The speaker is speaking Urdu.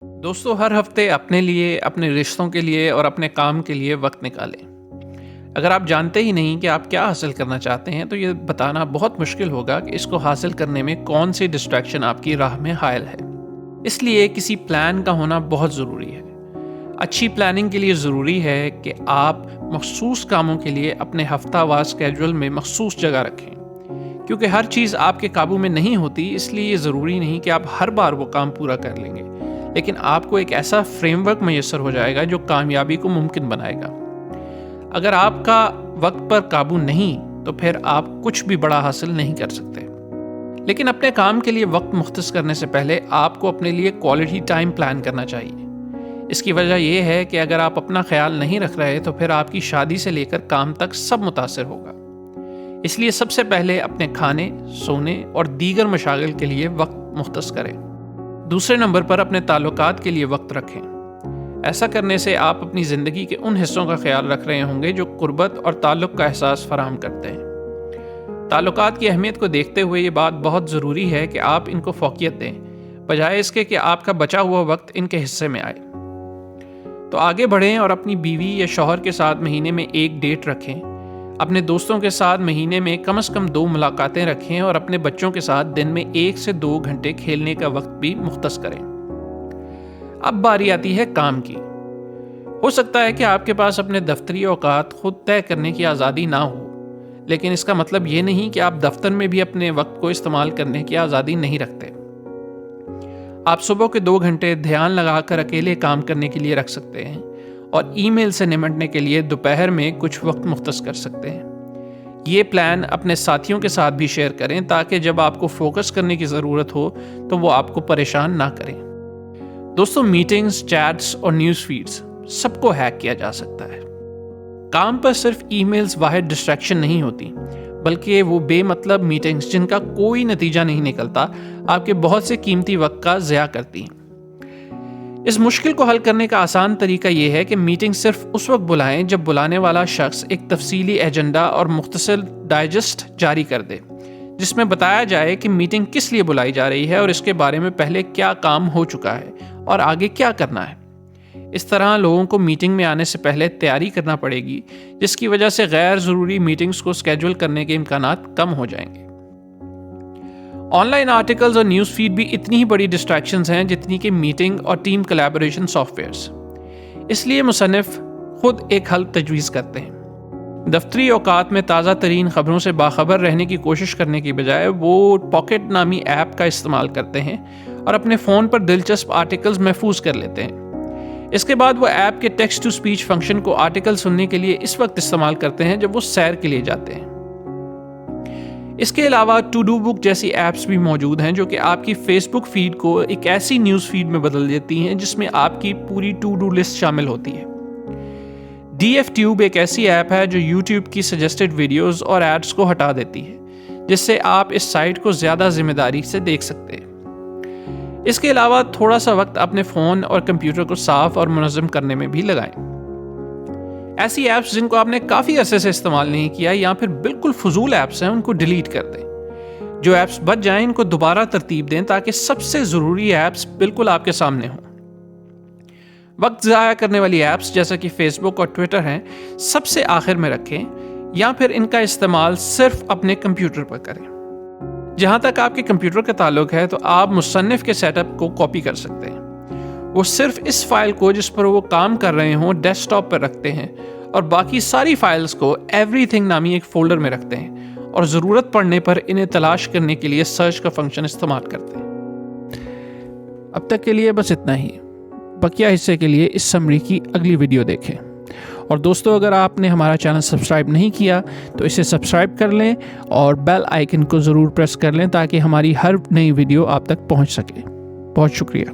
دوستو، ہر ہفتے اپنے لیے، اپنے رشتوں کے لیے اور اپنے کام کے لیے وقت نکالیں۔ اگر آپ جانتے ہی نہیں کہ آپ کیا حاصل کرنا چاہتے ہیں تو یہ بتانا بہت مشکل ہوگا کہ اس کو حاصل کرنے میں کون سی ڈسٹریکشن آپ کی راہ میں حائل ہے۔ اس لیے کسی پلان کا ہونا بہت ضروری ہے۔ اچھی پلاننگ کے لیے ضروری ہے کہ آپ مخصوص کاموں کے لیے اپنے ہفتہ وار اسکیجول میں مخصوص جگہ رکھیں۔ کیونکہ ہر چیز آپ کے قابو میں نہیں ہوتی، اس لیے یہ ضروری نہیں کہ آپ ہر بار وہ کام پورا کر لیں گے، لیکن آپ کو ایک ایسا فریم ورک میسر ہو جائے گا جو کامیابی کو ممکن بنائے گا۔ اگر آپ کا وقت پر قابو نہیں تو پھر آپ کچھ بھی بڑا حاصل نہیں کر سکتے۔ لیکن اپنے کام کے لیے وقت مختص کرنے سے پہلے آپ کو اپنے لیے کوالٹی ٹائم پلان کرنا چاہیے۔ اس کی وجہ یہ ہے کہ اگر آپ اپنا خیال نہیں رکھ رہے تو پھر آپ کی شادی سے لے کر کام تک سب متاثر ہوگا۔ اس لیے سب سے پہلے اپنے کھانے، سونے اور دیگر مشاغل کے لیے وقت مختص کریں۔ دوسرے نمبر پر اپنے تعلقات کے لیے وقت رکھیں۔ ایسا کرنے سے آپ اپنی زندگی کے ان حصوں کا خیال رکھ رہے ہوں گے جو قربت اور تعلق کا احساس فراہم کرتے ہیں۔ تعلقات کی اہمیت کو دیکھتے ہوئے یہ بات بہت ضروری ہے کہ آپ ان کو فوقیت دیں، بجائے اس کے کہ آپ کا بچا ہوا وقت ان کے حصے میں آئے۔ تو آگے بڑھیں اور اپنی بیوی یا شوہر کے ساتھ مہینے میں ایک ڈیٹ رکھیں۔ اپنے دوستوں کے ساتھ مہینے میں کم از کم 2 ملاقاتیں رکھیں اور اپنے بچوں کے ساتھ دن میں 1 سے 2 گھنٹے کھیلنے کا وقت بھی مختص کریں۔ اب باری آتی ہے کام کی۔ ہو سکتا ہے کہ آپ کے پاس اپنے دفتری اوقات خود طے کرنے کی آزادی نہ ہو، لیکن اس کا مطلب یہ نہیں کہ آپ دفتر میں بھی اپنے وقت کو استعمال کرنے کی آزادی نہیں رکھتے۔ آپ صبح کے 2 گھنٹے دھیان لگا کر اکیلے کام کرنے کے لیے رکھ سکتے ہیں اور ای میل سے نمٹنے کے لیے دوپہر میں کچھ وقت مختص کر سکتے ہیں۔ یہ پلان اپنے ساتھیوں کے ساتھ بھی شیئر کریں تاکہ جب آپ کو فوکس کرنے کی ضرورت ہو تو وہ آپ کو پریشان نہ کریں۔ دوستو، میٹنگز، چیٹس اور نیوز فیڈز سب کو ہیک کیا جا سکتا ہے۔ کام پر صرف ای میلز واحد ڈسٹریکشن نہیں ہوتی، بلکہ وہ بے مطلب میٹنگز جن کا کوئی نتیجہ نہیں نکلتا آپ کے بہت سے قیمتی وقت کا ضیاع کرتی ہیں۔ اس مشکل کو حل کرنے کا آسان طریقہ یہ ہے کہ میٹنگ صرف اس وقت بلائیں جب بلانے والا شخص ایک تفصیلی ایجنڈا اور مختصر ڈائجسٹ جاری کر دے، جس میں بتایا جائے کہ میٹنگ کس لیے بلائی جا رہی ہے اور اس کے بارے میں پہلے کیا کام ہو چکا ہے اور آگے کیا کرنا ہے۔ اس طرح لوگوں کو میٹنگ میں آنے سے پہلے تیاری کرنا پڑے گی، جس کی وجہ سے غیر ضروری میٹنگز کو اسکیجول کرنے کے امکانات کم ہو جائیں گے۔ آن لائن آرٹیکلز اور نیوز فیڈ بھی اتنی ہی بڑی ڈسٹریکشنز ہیں جتنی کہ میٹنگ اور ٹیم کولیبوریشن سافٹ ویئرز۔ اس لیے مصنف خود ایک حل تجویز کرتے ہیں۔ دفتری اوقات میں تازہ ترین خبروں سے باخبر رہنے کی کوشش کرنے کی بجائے وہ پاکٹ نامی ایپ کا استعمال کرتے ہیں اور اپنے فون پر دلچسپ آرٹیکلز محفوظ کر لیتے ہیں۔ اس کے بعد وہ ایپ کے ٹیکسٹ ٹو اسپیچ فنکشن کو آرٹیکل سننے کے لیے اس وقت استعمال کرتے ہیں جب وہ سیر کے لیے جاتے ہیں۔ اس کے علاوہ ٹو ڈو بک جیسی ایپس بھی موجود ہیں جو کہ آپ کی فیس بک فیڈ کو ایک ایسی نیوز فیڈ میں بدل دیتی ہیں جس میں آپ کی پوری ٹو ڈو لسٹ شامل ہوتی ہے۔ ڈی ایف ٹیوب ایک ایسی ایپ ہے جو یوٹیوب کی سجسٹڈ ویڈیوز اور ایڈز کو ہٹا دیتی ہے، جس سے آپ اس سائٹ کو زیادہ ذمہ داری سے دیکھ سکتے ہیں۔ اس کے علاوہ تھوڑا سا وقت اپنے فون اور کمپیوٹر کو صاف اور منظم کرنے میں بھی لگائیں۔ ایسی ایپس جن کو آپ نے کافی عرصے سے استعمال نہیں کیا یا پھر بالکل فضول ایپس ہیں ان کو ڈیلیٹ کر دیں۔ جو ایپس بچ جائیں ان کو دوبارہ ترتیب دیں تاکہ سب سے ضروری ایپس بالکل آپ کے سامنے ہوں۔ وقت ضائع کرنے والی ایپس جیسا کہ فیس بک اور ٹویٹر ہیں سب سے آخر میں رکھیں یا پھر ان کا استعمال صرف اپنے کمپیوٹر پر کریں۔ جہاں تک آپ کے کمپیوٹر کا تعلق ہے تو آپ مصنف کے سیٹ اپ کو کاپی کر سکتے ہیں۔ وہ صرف اس فائل کو جس پر وہ کام کر رہے ہوں ڈیسک ٹاپ پر رکھتے ہیں اور باقی ساری فائلز کو ایوری تھنگ نامی ایک فولڈر میں رکھتے ہیں اور ضرورت پڑنے پر انہیں تلاش کرنے کے لیے سرچ کا فنکشن استعمال کرتے ہیں۔ اب تک کے لیے بس اتنا ہی۔ بقیہ حصے کے لیے اس سمری کی اگلی ویڈیو دیکھیں۔ اور دوستو، اگر آپ نے ہمارا چینل سبسکرائب نہیں کیا تو اسے سبسکرائب کر لیں اور بیل آئیکن کو ضرور پریس کر لیں تاکہ ہماری ہر نئی ویڈیو آپ تک پہنچ سکے۔ بہت شکریہ۔